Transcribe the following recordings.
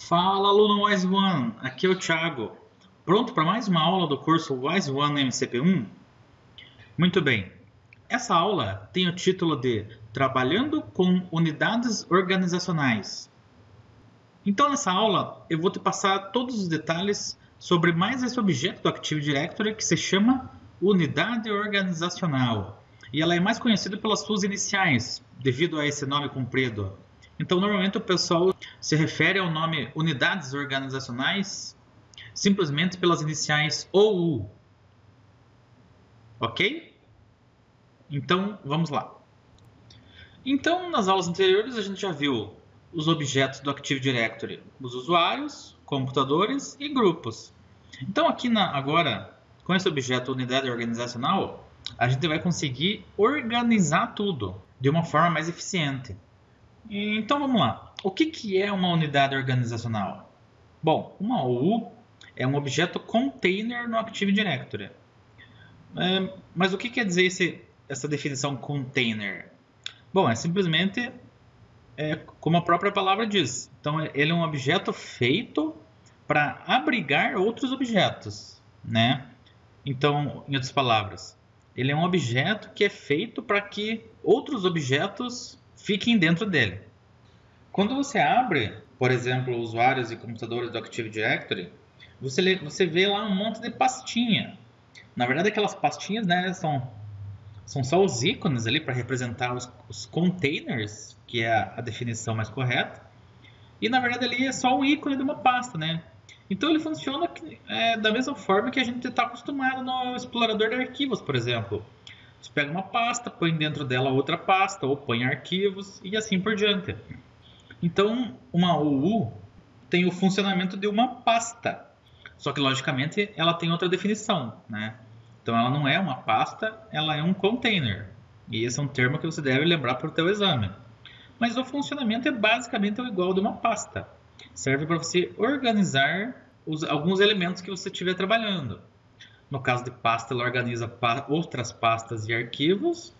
Fala, aluno Wise One, aqui é o Thiago. Pronto para mais uma aula do curso Wise One MCP1? Muito bem. Essa aula tem o título de Trabalhando com Unidades Organizacionais. Então, nessa aula, eu vou te passar todos os detalhes sobre mais esse objeto do Active Directory que se chama Unidade Organizacional. E ela é mais conhecida pelas suas iniciais, devido a esse nome comprido. Então, normalmente o pessoal se refere ao nome Unidades Organizacionais simplesmente pelas iniciais OU. Ok? Então, vamos lá. Então, nas aulas anteriores, a gente já viu os objetos do Active Directory, os usuários, computadores e grupos. Então, aqui agora, com esse objeto Unidade Organizacional, a gente vai conseguir organizar tudo de uma forma mais eficiente. Então vamos lá. O que é uma unidade organizacional? Bom, uma OU é um objeto container no Active Directory. Mas o que quer dizer essa definição container? Bom, é simplesmente como a própria palavra diz. Então ele é um objeto feito para abrigar outros objetos, né? Então, em outras palavras, ele é um objeto que é feito para que outros objetos fiquem dentro dele. Quando você abre, por exemplo, usuários e computadores do Active Directory, você vê lá um monte de pastinha. Na verdade, aquelas pastinhas, né, são só os ícones ali para representar os containers, que é a definição mais correta. E na verdade ali é só um ícone de uma pasta, né? Então ele funciona da mesma forma que a gente está acostumado no explorador de arquivos, por exemplo. Você pega uma pasta, põe dentro dela outra pasta, ou põe arquivos e assim por diante. Então, uma OU tem o funcionamento de uma pasta, só que logicamente ela tem outra definição, né? Então ela não é uma pasta, ela é um container. E esse é um termo que você deve lembrar para o teu exame. Mas o funcionamento é basicamente o igual de uma pasta. Serve para você organizar alguns elementos que você estiver trabalhando. No caso de pasta, ela organiza outras pastas e arquivos.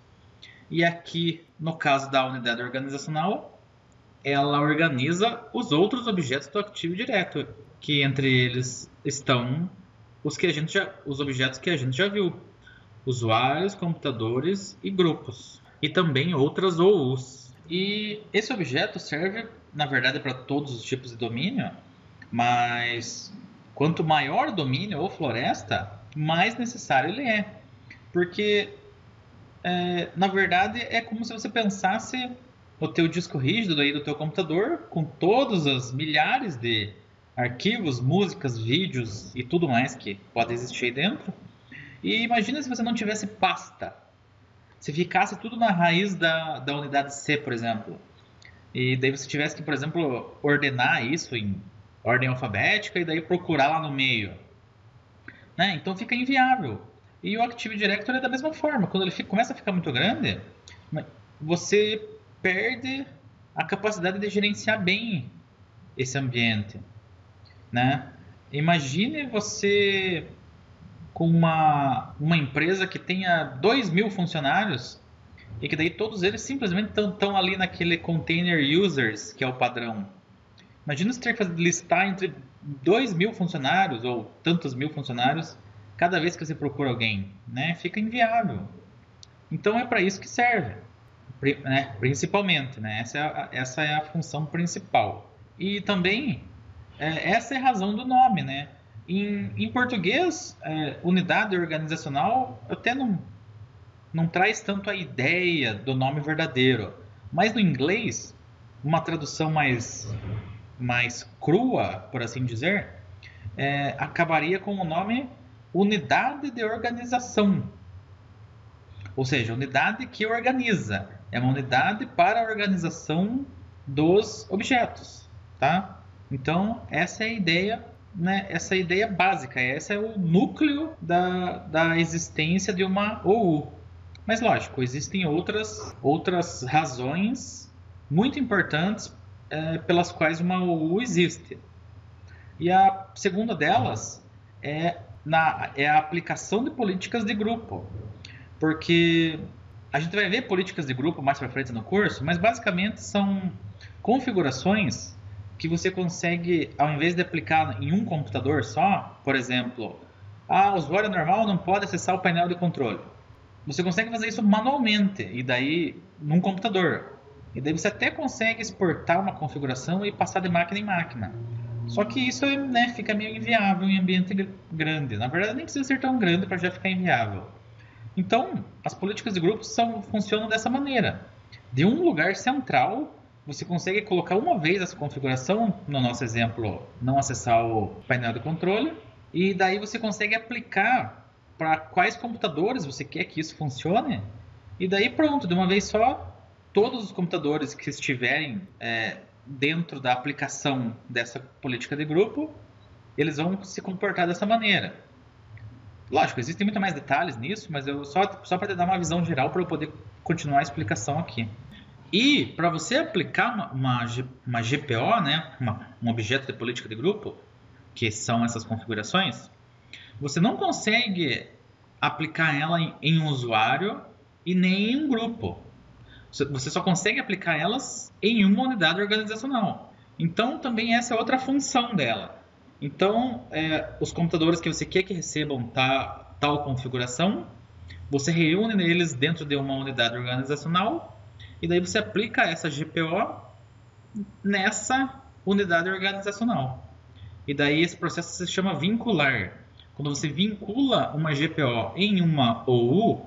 E aqui, no caso da unidade organizacional, ela organiza os outros objetos do Active Directory, que entre eles estão os objetos que a gente já viu. Usuários, computadores e grupos. E também outras OUs. E esse objeto serve, na verdade, para todos os tipos de domínio, mas quanto maior o domínio ou floresta, mais necessário ele é. Porque, na verdade, é como se você pensasse o teu disco rígido aí do teu computador, com todas as milhares de arquivos, músicas, vídeos e tudo mais que pode existir aí dentro. E imagina se você não tivesse pasta. Se ficasse tudo na raiz da unidade C, por exemplo. E daí você tivesse que, por exemplo, ordenar isso em ordem alfabética e daí procurar lá no meio. Né? Então fica inviável. E o Active Directory é da mesma forma. Quando ele começa a ficar muito grande, você perde a capacidade de gerenciar bem esse ambiente. Né? Imagine você com uma empresa que tenha 2.000 funcionários e que daí todos eles simplesmente estão ali naquele container users, que é o padrão. Imagina você ter que listar entre 2.000 funcionários ou tantos mil funcionários cada vez que você procura alguém. Né? Fica inviável. Então é para isso que serve, né? Principalmente. Né? Essa é a função principal. E também essa é a razão do nome, né? Em português, unidade organizacional até não traz tanto a ideia do nome verdadeiro. Mas no inglês, uma tradução mais crua, por assim dizer, acabaria com o nome unidade de organização. Ou seja, unidade que organiza. É uma unidade para a organização dos objetos. Tá? Então, essa é a ideia, né? Essa é a ideia básica, esse é o núcleo da existência de uma OU. Mas lógico, existem outras razões muito importantes pelas quais uma OU existe. E a segunda delas é a aplicação de políticas de grupo. Porque a gente vai ver políticas de grupo mais para frente no curso, mas basicamente são configurações que você consegue, ao invés de aplicar em um computador só, por exemplo, o usuário normal não pode acessar o painel de controle. Você consegue fazer isso manualmente, e daí num computador. E daí você até consegue exportar uma configuração e passar de máquina em máquina. Só que isso, né, fica meio inviável em ambiente grande. Na verdade, nem precisa ser tão grande para já ficar inviável. Então, as políticas de grupos funcionam dessa maneira. De um lugar central, você consegue colocar uma vez essa configuração, no nosso exemplo, não acessar o painel de controle, e daí você consegue aplicar para quais computadores você quer que isso funcione, e daí pronto, de uma vez só, todos os computadores que estiverem dentro da aplicação dessa política de grupo, eles vão se comportar dessa maneira. Lógico, existem muito mais detalhes nisso, mas eu só para dar uma visão geral para eu poder continuar a explicação aqui. E para você aplicar uma GPO, né, um objeto de política de grupo, que são essas configurações, você não consegue aplicar ela em um usuário e nem em um grupo. Você só consegue aplicar elas em uma unidade organizacional. Então, também essa é outra função dela. Então, os computadores que você quer que recebam tal configuração, você reúne eles dentro de uma unidade organizacional e daí você aplica essa GPO nessa unidade organizacional. E daí esse processo se chama vincular. Quando você vincula uma GPO em uma OU,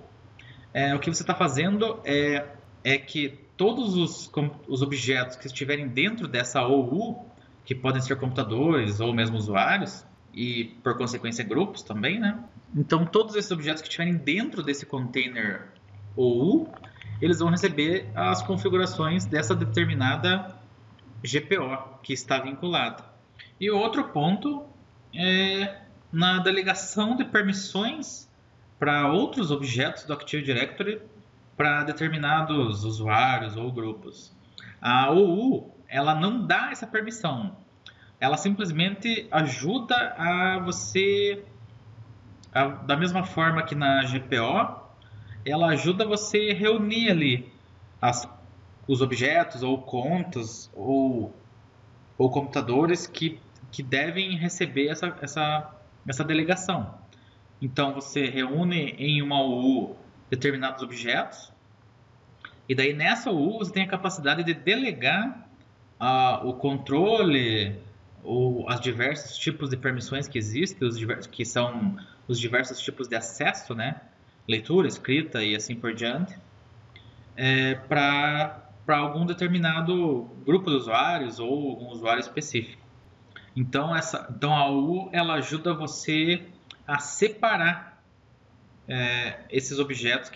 o que você está fazendo é que todos os objetos que estiverem dentro dessa OU, que podem ser computadores ou mesmo usuários, e por consequência grupos também, né? Então todos esses objetos que estiverem dentro desse container OU, eles vão receber as configurações dessa determinada GPO que está vinculada. E outro ponto é na delegação de permissões para outros objetos do Active Directory para determinados usuários ou grupos. A OU, ela não dá essa permissão. Ela simplesmente ajuda a você, da mesma forma que na GPO, ela ajuda você reunir ali os objetos ou contas ou computadores que devem receber essa delegação. Então você reúne em uma OU determinados objetos e daí nessa OU você tem a capacidade de delegar o controle ou os diversos tipos de permissões que existem, que são os diversos tipos de acesso, né? Leitura, escrita e assim por diante, para algum determinado grupo de usuários ou algum usuário específico. Então a OU ela ajuda você a separar esses objetos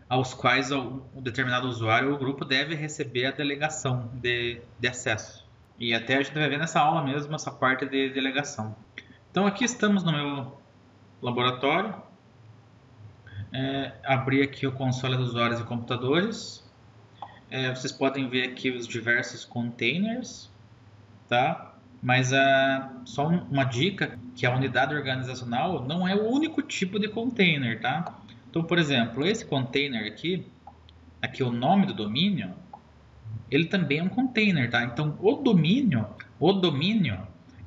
aos quais um determinado usuário ou grupo deve receber a delegação de acesso. E até a gente vai ver nessa aula mesmo essa parte de delegação. Então aqui estamos no meu laboratório. Abrir aqui o console dos usuários e computadores. Vocês podem ver aqui os diversos containers, tá? Mas só uma dica, que a unidade organizacional não é o único tipo de container, tá? Então, por exemplo, esse container aqui o nome do domínio, ele também é um container, tá? Então, o domínio,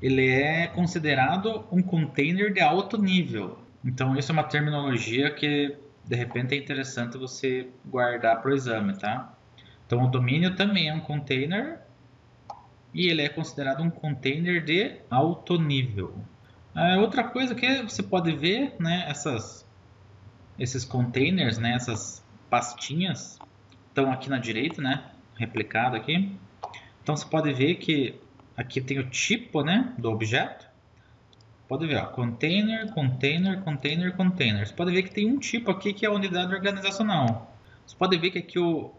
ele é considerado um container de alto nível. Então, isso é uma terminologia que, de repente, é interessante você guardar para o exame, tá? Então, o domínio também é um container e ele é considerado um container de alto nível. Outra coisa que você pode ver, né, esses containers, né, essas pastinhas, estão aqui na direita, né, replicado aqui. Então, você pode ver que aqui tem o tipo, né, do objeto. Pode ver, ó, container, container, container, container. Você pode ver que tem um tipo aqui que é a unidade organizacional. Você pode ver que aqui o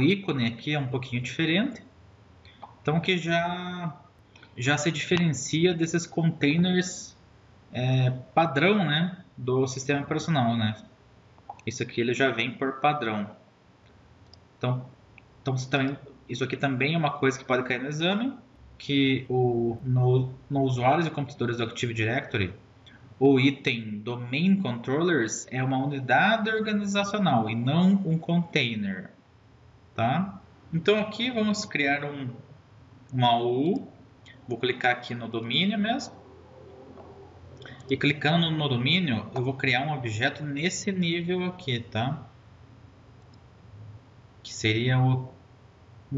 ícone aqui é um pouquinho diferente. Então, que já se diferencia desses containers padrão, né, do sistema operacional, né? Isso aqui ele já vem por padrão. Então isso aqui também é uma coisa que pode cair no exame, que no usuários e computadores do Active Directory, o item Domain Controllers é uma unidade organizacional e não um container, tá? Então aqui vamos criar uma OU, vou clicar aqui no domínio mesmo, e clicando no domínio, eu vou criar um objeto nesse nível aqui, tá? Que seria um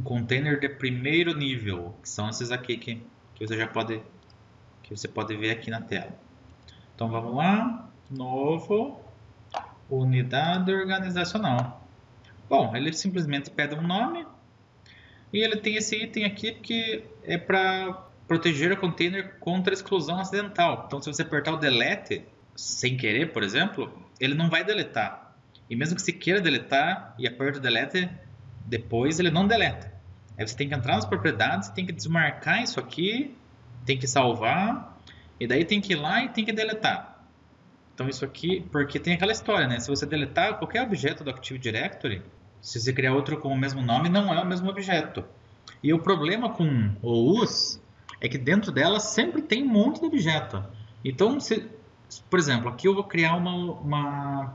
container de primeiro nível, que são esses aqui que você pode ver aqui na tela. Então vamos lá, novo, unidade organizacional. Bom, ele simplesmente pede um nome e ele tem esse item aqui que é para proteger o container contra exclusão acidental. Então se você apertar o delete sem querer, por exemplo, ele não vai deletar. E mesmo que você queira deletar e aperte o delete, depois ele não deleta. Aí você tem que entrar nas propriedades, tem que desmarcar isso aqui, tem que salvar, e daí tem que ir lá e tem que deletar. Então isso aqui, porque tem aquela história, né? Se você deletar qualquer objeto do Active Directory, se você criar outro com o mesmo nome, não é o mesmo objeto. E o problema com OUs é que dentro dela sempre tem um monte de objeto. Então, por exemplo, aqui eu vou criar uma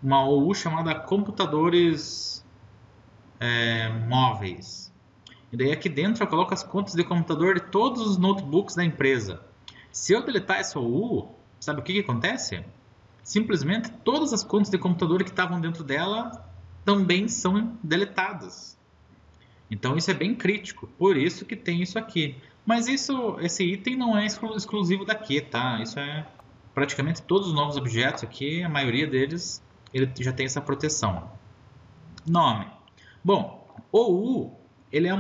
OU chamada computadores móveis. E daí aqui dentro eu coloco as contas de computador de todos os notebooks da empresa. Se eu deletar essa OU, sabe o que acontece? Simplesmente todas as contas de computador que estavam dentro dela também são deletadas. Então isso é bem crítico, por isso que tem isso aqui. Mas esse item não é exclusivo daqui, tá? Isso é praticamente todos os novos objetos aqui, a maioria deles ele já tem essa proteção. Nome. Bom, OU ele é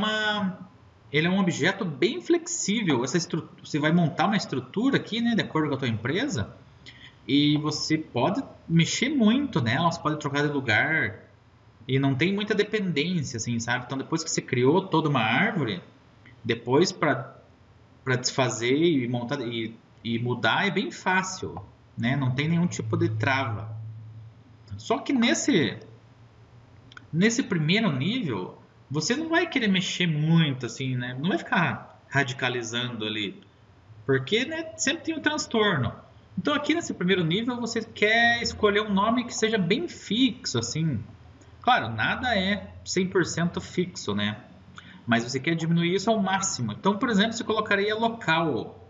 um objeto bem flexível. Você vai montar uma estrutura aqui, né, de acordo com a tua empresa, e você pode mexer muito nela, você pode trocar de lugar, e não tem muita dependência, assim, sabe? Então, depois que você criou toda uma árvore, depois para desfazer e montar e mudar é bem fácil, né? Não tem nenhum tipo de trava. Só que nesse primeiro nível, você não vai querer mexer muito, assim, né? Não vai ficar radicalizando ali, porque, né, sempre tem um transtorno. Então, aqui nesse primeiro nível, você quer escolher um nome que seja bem fixo, assim. Claro, nada é 100% fixo, né? Mas você quer diminuir isso ao máximo. Então, por exemplo, você colocaria local.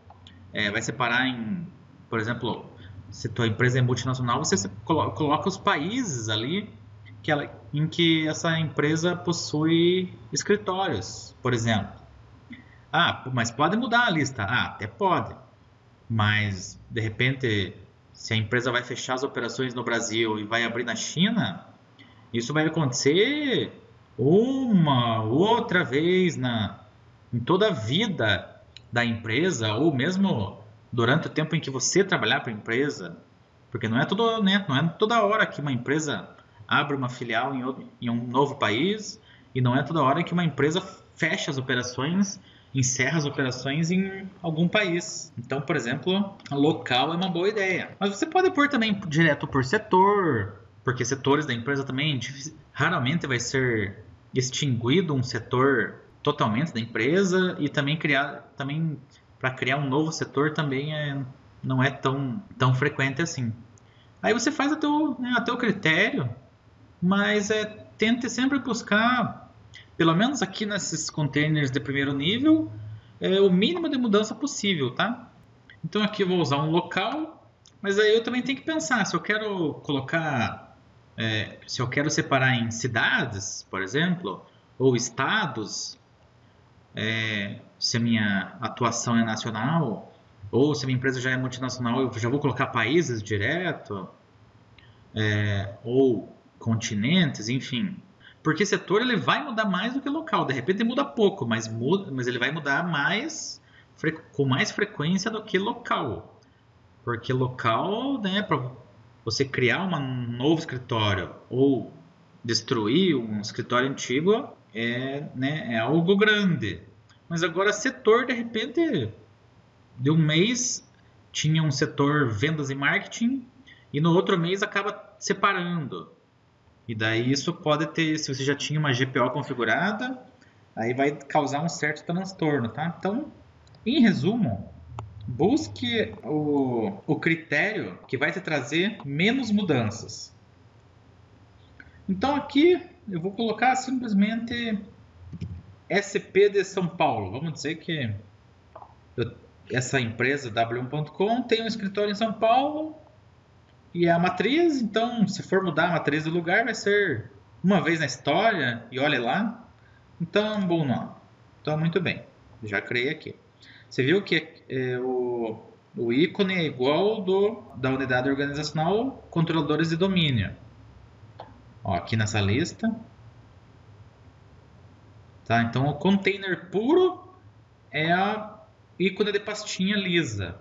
Vai separar em, por exemplo, se tua empresa é multinacional, você coloca os países ali em que essa empresa possui escritórios, por exemplo. Ah, mas pode mudar a lista. Ah, até pode. Mas, de repente, se a empresa vai fechar as operações no Brasil e vai abrir na China, isso vai acontecer uma outra vez em toda a vida da empresa, ou mesmo durante o tempo em que você trabalhar para a empresa. Porque não é toda hora que uma empresa abre uma filial em um novo país, e não é toda hora que uma empresa fecha as operações, encerra as operações em algum país. Então, por exemplo, local é uma boa ideia. Mas você pode pôr também direto por setor, porque setores da empresa também raramente vai ser extinguido um setor totalmente da empresa, e também para criar um novo setor também não é tão frequente assim. Aí você faz a teu critério, mas tente sempre buscar, pelo menos aqui nesses containers de primeiro nível, o mínimo de mudança possível, tá? Então aqui eu vou usar um local, mas aí eu também tenho que pensar se eu quero colocar, se eu quero separar em cidades, por exemplo, ou estados, se a minha atuação é nacional, ou se a minha empresa já é multinacional, eu já vou colocar países direto, ou continentes, enfim. Porque setor ele vai mudar mais do que local. De repente muda pouco, mas ele vai mudar com mais frequência do que local. Porque local, né, para você criar um novo escritório ou destruir um escritório antigo é algo grande. Mas agora setor, de repente, de um mês tinha um setor vendas e marketing, e no outro mês acaba separando. E daí isso pode ter, se você já tinha uma GPO configurada, aí vai causar um certo transtorno, tá? Então, em resumo, busque o critério que vai te trazer menos mudanças. Então aqui eu vou colocar simplesmente SP de São Paulo. Vamos dizer que essa empresa W1.com tem um escritório em São Paulo e é a matriz, então se for mudar a matriz do lugar vai ser uma vez na história e olhe lá. Então é um bom nome. Então muito bem, já criei aqui. Você viu que o ícone é igual da unidade organizacional controladores de domínio. Ó, aqui nessa lista. Tá? Então o container puro é a ícone de pastinha lisa.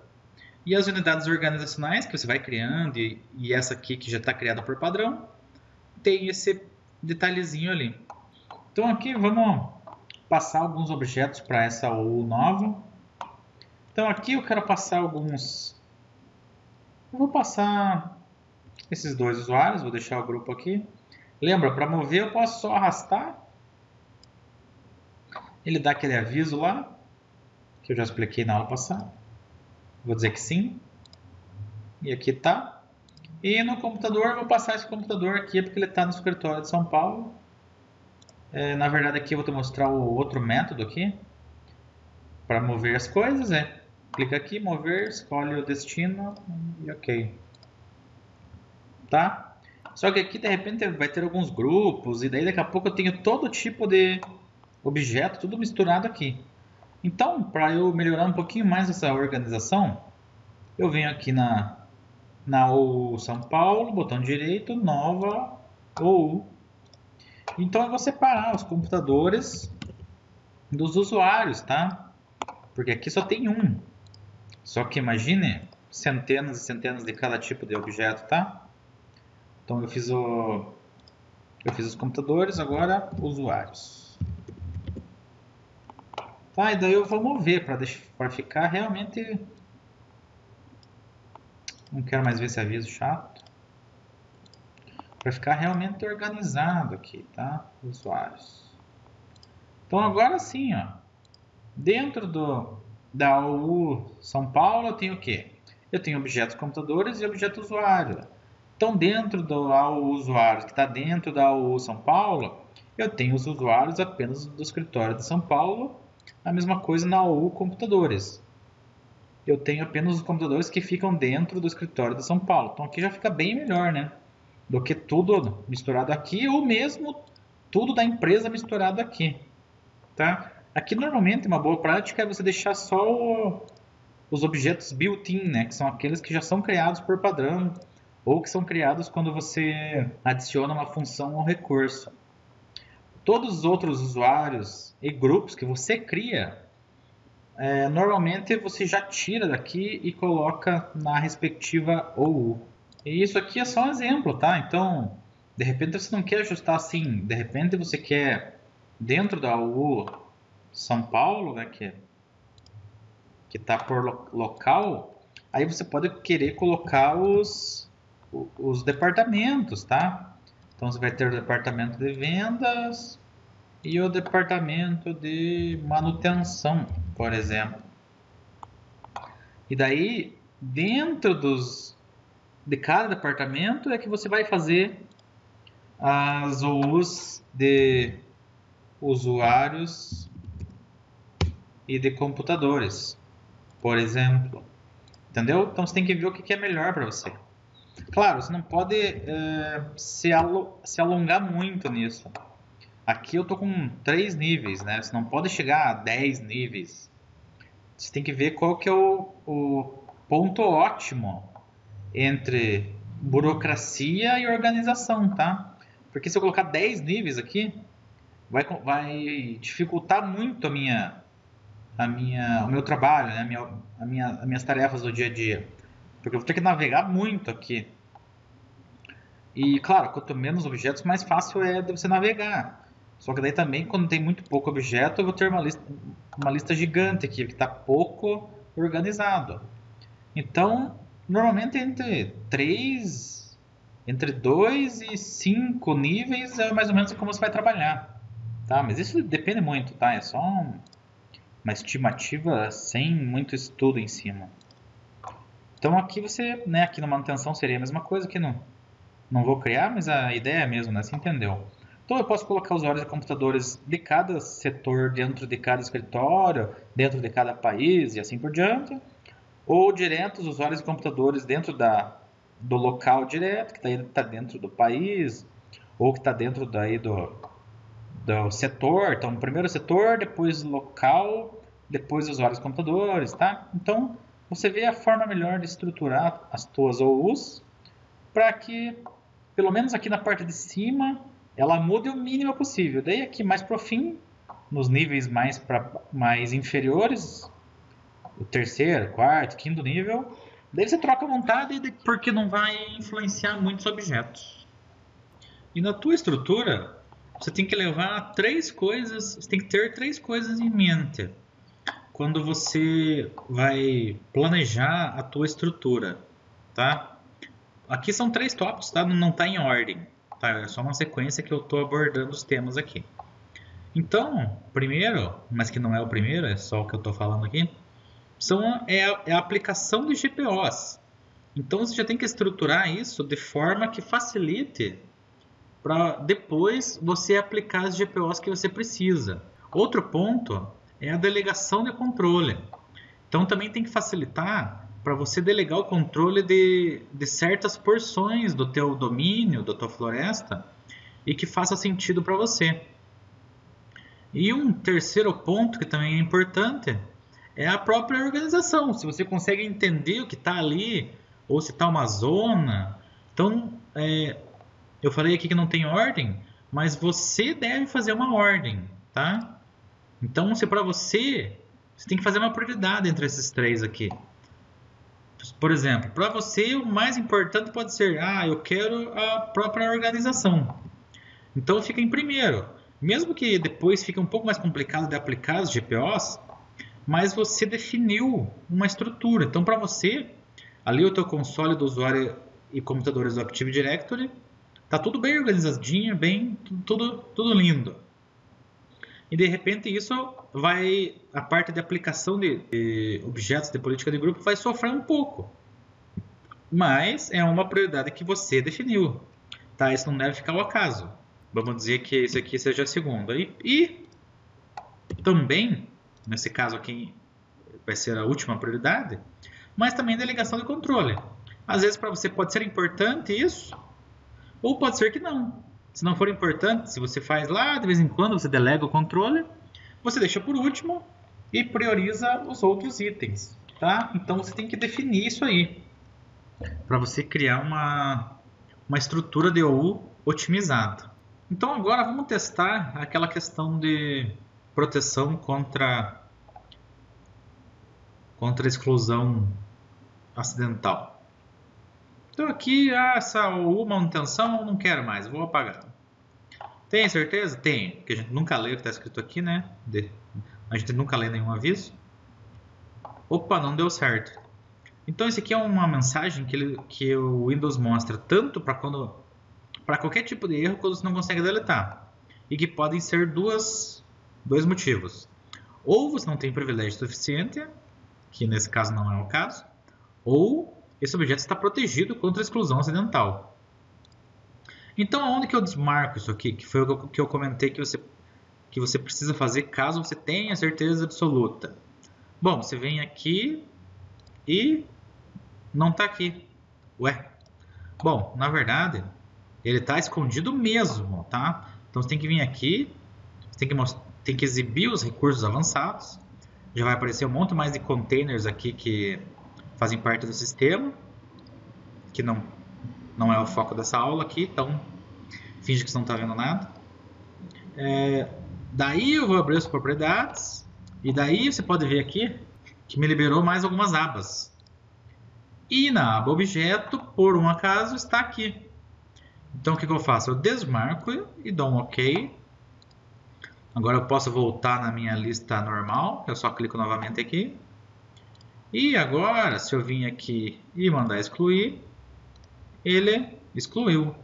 E as unidades organizacionais que você vai criando e essa aqui que já está criada por padrão, tem esse detalhezinho ali. Então aqui vamos passar alguns objetos para essa OU nova. Então aqui eu quero passar alguns... Eu vou passar esses dois usuários, vou deixar o grupo aqui. Lembra, para mover eu posso só arrastar. Ele dá aquele aviso lá, que eu já expliquei na aula passada. Vou dizer que sim. E aqui tá. E no computador, eu vou passar esse computador aqui, porque ele está no escritório de São Paulo. Na verdade, aqui eu vou te mostrar o outro método aqui. Para mover as coisas, clica aqui, mover, escolhe o destino e ok. Tá? Só que aqui, de repente, vai ter alguns grupos, e daí daqui a pouco eu tenho todo tipo de objeto, tudo misturado aqui. Então, para eu melhorar um pouquinho mais essa organização, eu venho aqui na OU São Paulo, botão direito, nova OU. Então eu vou separar os computadores dos usuários, tá? Porque aqui só tem um. Só que imagine centenas e centenas de cada tipo de objeto, tá? Então eu fiz os computadores, agora usuários. Tá, e daí eu vou mover para ficar realmente... Não quero mais ver esse aviso chato. Para ficar realmente organizado aqui, tá? Usuários. Então agora sim, ó. Dentro da OU São Paulo eu tenho o quê? Eu tenho objetos computadores e objeto usuário. Então dentro do AU usuários, que está dentro da OU São Paulo, eu tenho os usuários apenas do escritório de São Paulo. A mesma coisa na OU computadores. Eu tenho apenas os computadores que ficam dentro do escritório de São Paulo. Então aqui já fica bem melhor, né? Do que tudo misturado aqui, ou mesmo tudo da empresa misturado aqui. Tá? Aqui normalmente uma boa prática é você deixar só os objetos built-in, né? Que são aqueles que já são criados por padrão, ou que são criados quando você adiciona uma função ou recurso. Todos os outros usuários e grupos que você cria, normalmente você já tira daqui e coloca na respectiva OU. E isso aqui é só um exemplo, tá? Então, de repente você não quer ajustar assim, de repente você quer dentro da OU São Paulo, né, que está por local, aí você pode querer colocar os departamentos, tá? Então você vai ter o departamento de vendas e o departamento de manutenção, por exemplo. E daí, dentro de cada departamento é que você vai fazer as OUs de usuários e de computadores, por exemplo. Entendeu? Então você tem que ver o que é melhor para você. Claro, você não pode se alongar muito nisso. Aqui eu tô com 3 níveis, né? Você não pode chegar a 10 níveis. Você tem que ver qual que é o ponto ótimo entre burocracia e organização, tá? Porque se eu colocar 10 níveis aqui, vai dificultar muito o meu trabalho, né? As minhas tarefas do dia a dia. Porque eu vou ter que navegar muito aqui. E, claro, quanto menos objetos, mais fácil é de você navegar. Só que daí também, quando tem muito pouco objeto, eu vou ter uma lista gigante aqui, que está pouco organizado. Então, normalmente entre 2 e 5 níveis é mais ou menos como você vai trabalhar. Tá? Mas isso depende muito, tá? É só uma estimativa sem muito estudo em cima. Então aqui você, né, aqui na manutenção seria a mesma coisa, que não vou criar, mas a ideia é mesmo, né? Você entendeu? Então eu posso colocar usuários e computadores de cada setor dentro de cada escritório, dentro de cada país e assim por diante. Ou direto os usuários e computadores dentro do local direto, que está dentro do país, ou que está dentro do setor. Então, primeiro setor, depois local, depois usuários e computadores, tá? Então, você vê a forma melhor de estruturar as tuas OUs para que, pelo menos aqui na parte de cima, ela mude o mínimo possível. Daí aqui mais para o fim, nos níveis mais inferiores, o terceiro, quarto, quinto nível, daí você troca à vontade porque não vai influenciar muitos objetos. E na tua estrutura, você tem que levar você tem que ter três coisas em mente quando você vai planejar a tua estrutura, tá? Aqui são 3 tópicos, tá? Não está em ordem, tá? É só uma sequência que eu estou abordando os temas aqui. Então, primeiro, mas que não é o primeiro, é só o que eu estou falando aqui, é a aplicação de GPOs. Então você já tem que estruturar isso de forma que facilite para depois você aplicar as GPOs que você precisa. Outro ponto é a delegação de controle. Então também tem que facilitar para você delegar o controle de certas porções do teu domínio, da tua floresta, e que faça sentido para você. E um terceiro ponto que também é importante é a própria organização. Se você consegue entender o que está ali, ou se está uma zona. Então, eu falei aqui que não tem ordem, mas você deve fazer uma ordem, tá? Então, se para você tem que fazer uma prioridade entre esses 3 aqui. Por exemplo, para você o mais importante pode ser, eu quero a própria organização. Então fica em primeiro. Mesmo que depois fique um pouco mais complicado de aplicar as GPOs, mas você definiu uma estrutura. Então para você, ali o teu console do usuário e computadores do Active Directory, tá tudo bem organizadinho, tudo lindo. E de repente a parte de aplicação de objetos de política de grupo vai sofrer um pouco. Mas é uma prioridade que você definiu, tá? Isso não deve ficar ao acaso. Vamos dizer que esse aqui seja a segunda. E também, nesse caso aqui, vai ser a última prioridade, mas também delegação de controle. Às vezes para você pode ser importante isso, ou pode ser que não. Se não for importante, se você faz lá, de vez em quando você delega o controle, você deixa por último e prioriza os outros itens, tá? Então você tem que definir isso aí, para você criar uma estrutura de OU otimizada. Então agora vamos testar aquela questão de proteção contra exclusão acidental. Então aqui, essa OU manutenção eu não quero mais, vou apagar. Tem certeza? Tem, porque a gente nunca lê o que está escrito aqui, né? A gente nunca lê nenhum aviso. Opa, não deu certo. Então esse aqui é uma mensagem que o Windows mostra tanto para qualquer tipo de erro quando você não consegue deletar. E que podem ser dois motivos. Ou você não tem privilégio suficiente, que nesse caso não é o caso, ou esse objeto está protegido contra a exclusão acidental. Então, aonde que eu desmarco isso aqui? Que foi o que eu comentei que você precisa fazer caso você tenha certeza absoluta. Bom, você vem aqui e não está aqui. Ué? Bom, na verdade, ele está escondido mesmo, tá? Então, você tem que vir aqui, você tem que exibir os recursos avançados. Já vai aparecer um monte mais de containers aqui que fazem parte do sistema, que não é o foco dessa aula aqui, então finge que você não está vendo nada. Daí eu vou abrir as propriedades, e daí você pode ver aqui que me liberou mais algumas abas. E na aba objeto, por um acaso, está aqui. Então o que eu faço? Eu desmarco e dou um OK. Agora eu posso voltar na minha lista normal, eu só clico novamente aqui. E agora, se eu vir aqui e mandar excluir, ele excluiu.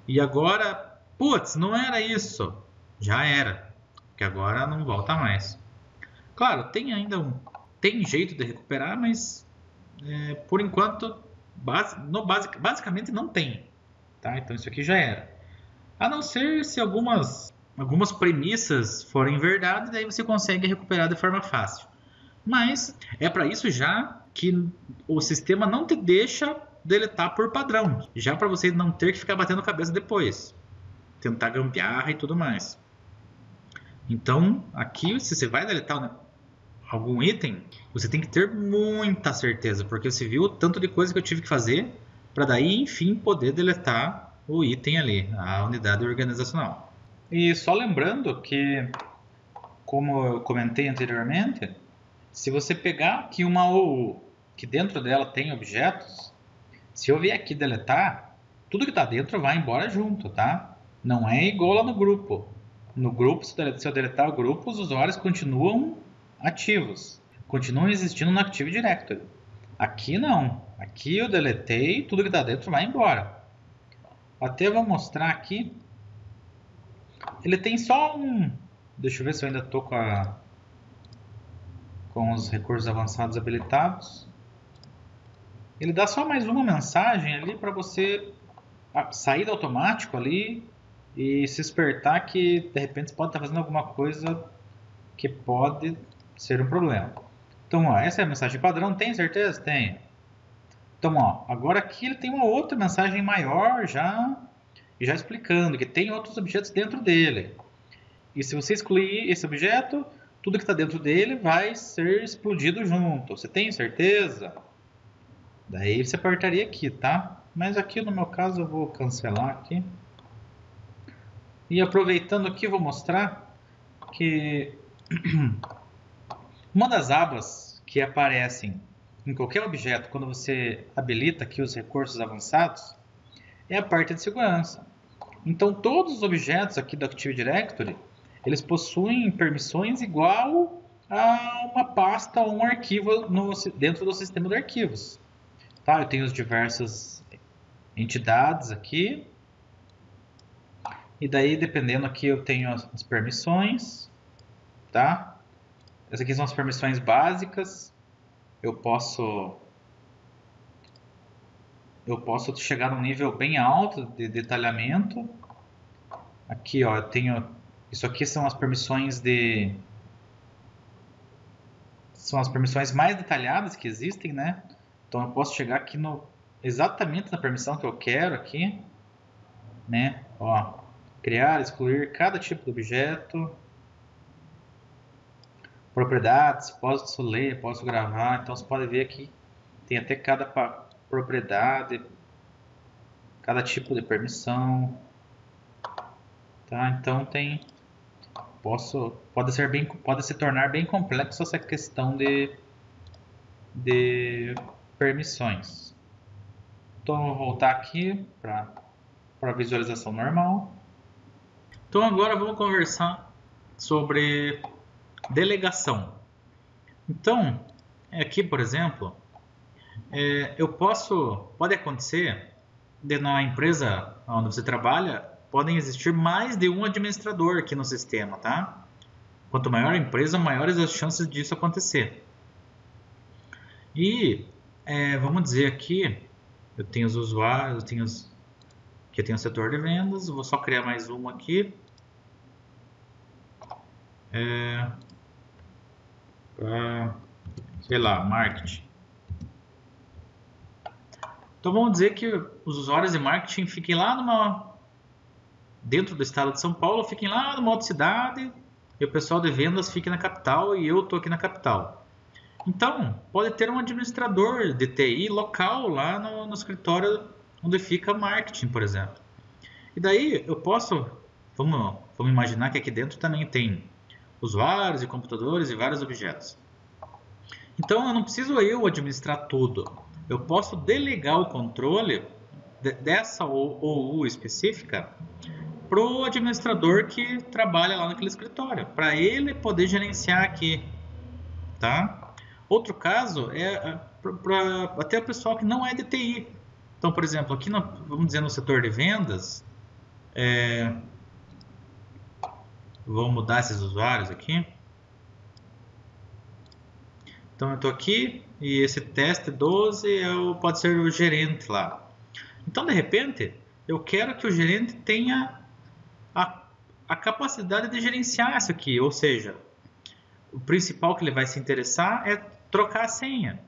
E agora, putz, não era isso. Já era, porque agora não volta mais. Claro, tem jeito de recuperar, mas por enquanto, basicamente não tem. Tá? Então isso aqui já era. A não ser se algumas premissas forem verdade, daí você consegue recuperar de forma fácil. Mas é para isso já que o sistema não te deixa deletar por padrão, já para você não ter que ficar batendo cabeça depois, tentar gambiarra e tudo mais. Então, aqui, se você vai deletar algum item, você tem que ter muita certeza, porque você viu o tanto de coisa que eu tive que fazer para daí, enfim, poder deletar o item ali, a unidade organizacional. E só lembrando que, como eu comentei anteriormente, se você pegar aqui uma OU, que dentro dela tem objetos, se eu vier aqui deletar, tudo que está dentro vai embora junto, tá? Não é igual lá no grupo. No grupo, se eu deletar o grupo, os usuários continuam ativos, continuam existindo no Active Directory. Aqui não. Aqui eu deletei, tudo que está dentro vai embora. Até vou mostrar aqui. Ele tem só um... Deixa eu ver se eu ainda estou com os recursos avançados habilitados. Ele dá só mais uma mensagem ali para você sair do automático ali e se espertar que de repente você pode estar fazendo alguma coisa que pode ser um problema. Então, ó, essa é a mensagem padrão, tem certeza? Tem. Então, ó, agora aqui ele tem uma outra mensagem maior já explicando que tem outros objetos dentro dele. E se você excluir esse objeto, tudo que está dentro dele vai ser explodido junto. Você tem certeza? Daí você apertaria aqui, tá? Mas aqui no meu caso eu vou cancelar aqui. E aproveitando aqui, vou mostrar que uma das abas que aparecem em qualquer objeto quando você habilita aqui os recursos avançados é a parte de segurança. Então todos os objetos aqui do Active Directory, eles possuem permissões igual a uma pasta ou um arquivo dentro do sistema de arquivos. Tá? Eu tenho as diversas entidades aqui. E daí, dependendo aqui, eu tenho as permissões. Tá? Essas aqui são as permissões básicas. Eu posso chegar num nível bem alto de detalhamento. Aqui, ó, eu tenho... Isso aqui são as permissões São as permissões mais detalhadas que existem, né? Então eu posso chegar aqui exatamente na permissão que eu quero aqui, né? Ó, criar, excluir cada tipo de objeto, propriedades, posso ler, posso gravar. Então você pode ver aqui, tem até cada propriedade, cada tipo de permissão, tá? Então pode se tornar bem complexo essa questão de permissões. Então, eu vou voltar aqui para a visualização normal. Então, agora vamos conversar sobre delegação. Então, aqui, por exemplo, pode acontecer na empresa onde você trabalha, podem existir mais de um administrador aqui no sistema, tá? Quanto maior a empresa, maiores as chances disso acontecer. E vamos dizer aqui, eu tenho os usuários, aqui eu tenho o setor de vendas, vou só criar mais uma aqui. Sei lá, marketing. Então vamos dizer que os usuários de marketing fiquem lá dentro do estado de São Paulo, fiquem lá numa outra cidade, e o pessoal de vendas fique na capital e eu estou aqui na capital. Então, pode ter um administrador de TI local lá no escritório onde fica marketing, por exemplo. E daí eu posso, vamos imaginar que aqui dentro também tem usuários e computadores e vários objetos. Então eu não preciso eu administrar tudo. Eu posso delegar o controle dessa OU específica para o administrador que trabalha lá naquele escritório, para ele poder gerenciar aqui, tá? Outro caso é para até o pessoal que não é de TI. Então, por exemplo, aqui vamos dizer no setor de vendas, vou mudar esses usuários aqui. Então eu estou aqui e esse teste 12 pode ser o gerente lá. Então, de repente, eu quero que o gerente tenha a capacidade de gerenciar isso aqui, ou seja, o principal que ele vai se interessar é trocar a senha.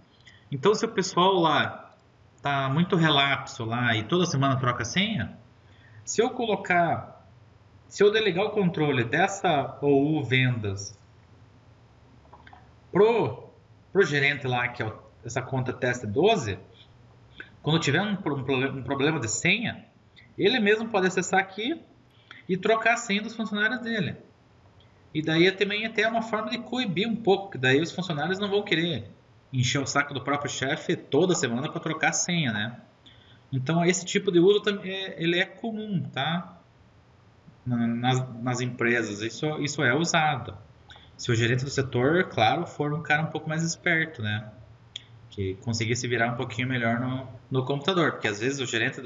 Então, se o pessoal lá tá muito relapso lá e toda semana troca a senha, se eu delegar o controle dessa OU vendas pro gerente lá, que é essa conta teste 12, quando tiver um problema de senha, ele mesmo pode acessar aqui e trocar a senha dos funcionários dele. E daí também até é uma forma de coibir um pouco, que daí os funcionários não vão querer encher o saco do próprio chefe toda semana para trocar a senha, né? Então esse tipo de uso ele é comum, tá? Nas empresas, isso é usado. Se o gerente do setor, claro, for um cara um pouco mais esperto, né? Que conseguir se virar um pouquinho melhor no computador, porque às vezes o gerente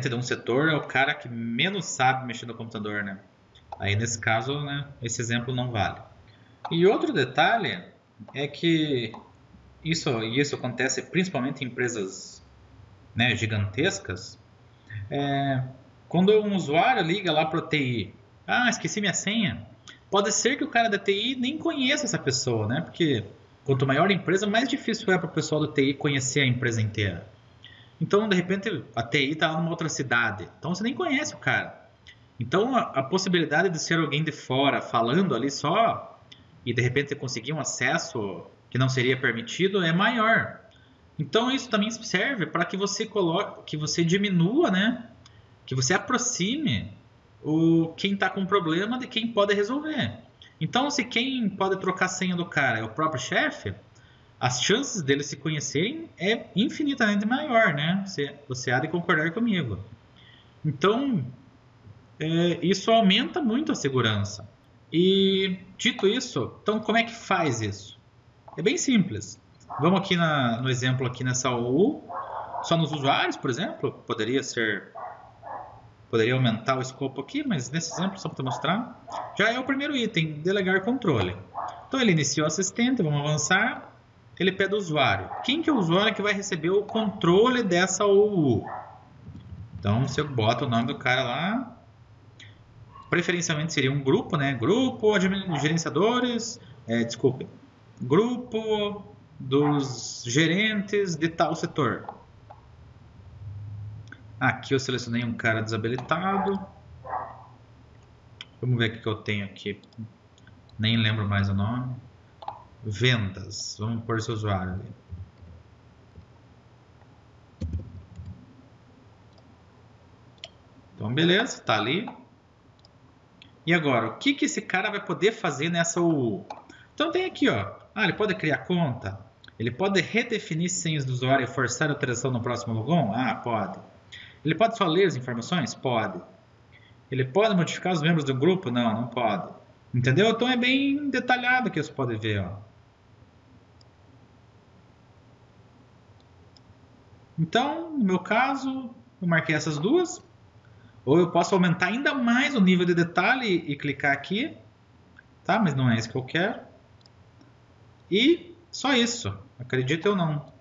de um setor é o cara que menos sabe mexer no computador, né? Aí nesse caso, né, esse exemplo não vale. E outro detalhe é que isso acontece principalmente em empresas, né, gigantescas. Quando um usuário liga lá para o TI, esqueci minha senha, pode ser que o cara da TI nem conheça essa pessoa, né? Porque quanto maior a empresa, mais difícil é para o pessoal do TI conhecer a empresa inteira. Então, de repente, a TI está numa outra cidade, então você nem conhece o cara. Então, a possibilidade de ser alguém de fora falando ali só e de repente conseguir um acesso que não seria permitido é maior. Então, isso também serve para que você diminua, né? Que você aproxime quem está com problema de quem pode resolver. Então, se quem pode trocar a senha do cara é o próprio chefe, as chances deles se conhecerem é infinitamente maior, né? Você há de concordar comigo. Então, isso aumenta muito a segurança. E, dito isso, então como é que faz isso? É bem simples. Vamos aqui no exemplo aqui nessa OU, só nos usuários, por exemplo, poderia aumentar o escopo aqui, mas nesse exemplo, só para te mostrar, já é o primeiro item, delegar controle. Então ele iniciou o assistente, vamos avançar, ele pede o usuário. Quem que é o usuário que vai receber o controle dessa OU? Então você bota o nome do cara lá, preferencialmente seria um grupo, né? Grupo de gerenciadores, grupo dos gerentes de tal setor. Aqui eu selecionei um cara desabilitado. Vamos ver o que eu tenho aqui. Nem lembro mais o nome. Vendas. Vamos pôr esse usuário ali. Então, beleza, tá ali. E agora, o que esse cara vai poder fazer nessa UU? Então tem aqui, ó. Ele pode criar conta. Ele pode redefinir senhas do usuário e forçar a alteração no próximo logon? Pode. Ele pode só ler as informações? Pode. Ele pode modificar os membros do grupo? Não pode. Entendeu? Então é bem detalhado que você pode ver, ó. Então, no meu caso, eu marquei essas duas. Ou eu posso aumentar ainda mais o nível de detalhe e clicar aqui, tá? Mas não é isso que eu quero. E só isso, acredite ou não.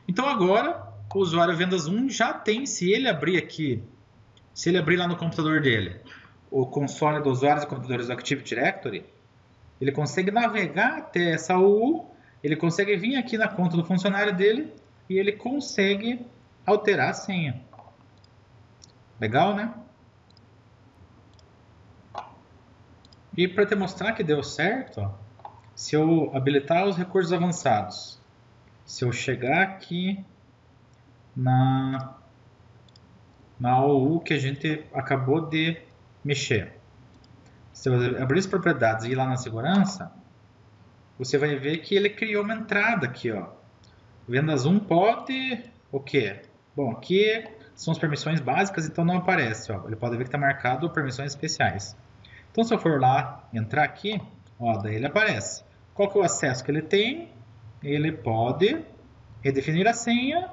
Então agora, o usuário vendas 1 já tem, se ele abrir aqui, se ele abrir lá no computador dele, o console dos usuários e computadores do Active Directory, ele consegue navegar até essa UU, ele consegue vir aqui na conta do funcionário dele e ele consegue alterar a senha. Legal, né? E para te mostrar que deu certo, ó, se eu habilitar os recursos avançados, se eu chegar aqui na OU que a gente acabou de mexer, se eu abrir as propriedades e ir lá na segurança, você vai ver que ele criou uma entrada aqui, ó. Vendas 1 pode o quê? Bom, aqui são as permissões básicas, então não aparece, ó. Ele pode ver que está marcado permissões especiais. Então, se eu for lá, entrar aqui, ó, daí ele aparece. Qual que é o acesso que ele tem? Ele pode redefinir a senha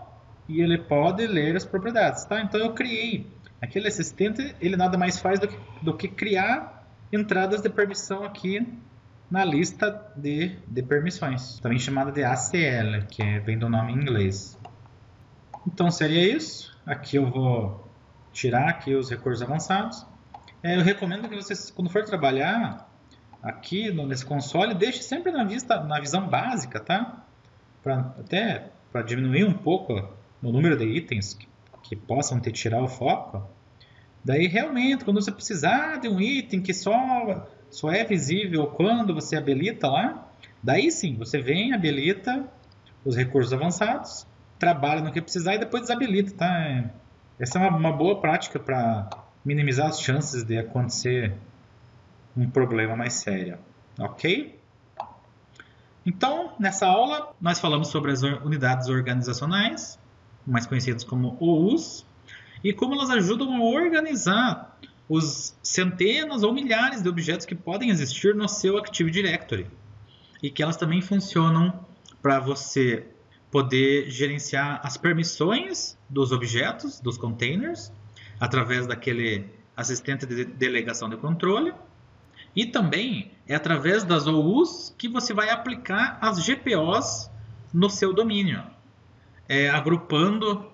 e ele pode ler as propriedades, tá? Então, eu criei. Aquele assistente, ele nada mais faz do que criar entradas de permissão aqui na lista de permissões, também chamada de ACL, que vem do nome em inglês. Então, seria isso. Aqui eu vou tirar aqui os recursos avançados. Eu recomendo que você, quando for trabalhar aqui nesse console, deixe sempre na visão básica, tá? Até para diminuir um pouco o número de itens que possam te tirar o foco. Daí realmente, quando você precisar de um item que só é visível quando você habilita lá, daí sim, você vem, habilita os recursos avançados, trabalha no que precisar e depois desabilita, tá? Essa é uma boa prática para minimizar as chances de acontecer um problema mais sério, ok? Então, nessa aula, nós falamos sobre as unidades organizacionais, mais conhecidas como OUs, e como elas ajudam a organizar os centenas ou milhares de objetos que podem existir no seu Active Directory. E que elas também funcionam para você poder gerenciar as permissões dos objetos, dos containers, através daquele assistente de delegação de controle. E também é através das OUs que você vai aplicar as GPOs no seu domínio, agrupando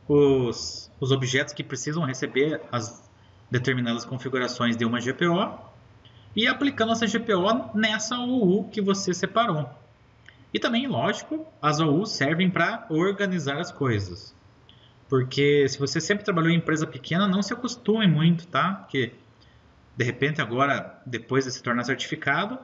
os objetos que precisam receber as determinadas configurações de uma GPO e aplicando essa GPO nessa OU que você separou. E também, lógico, as OUs servem para organizar as coisas. Porque se você sempre trabalhou em empresa pequena, não se acostume muito, tá? Porque de repente agora, depois de se tornar certificado,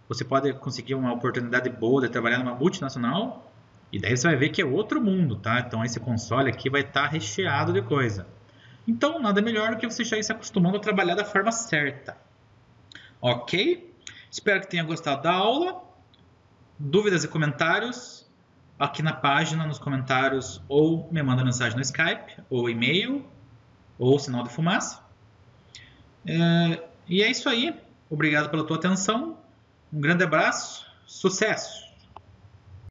você pode conseguir uma oportunidade boa de trabalhar numa multinacional e daí você vai ver que é outro mundo, tá? Então esse console aqui vai estar recheado de coisa. Então nada melhor do que você já ir se acostumando a trabalhar da forma certa. Ok? Espero que tenha gostado da aula. Dúvidas e comentários aqui na página, nos comentários, ou me manda mensagem no Skype, ou e-mail, ou sinal de fumaça. E é isso aí. Obrigado pela tua atenção. Um grande abraço. Sucesso!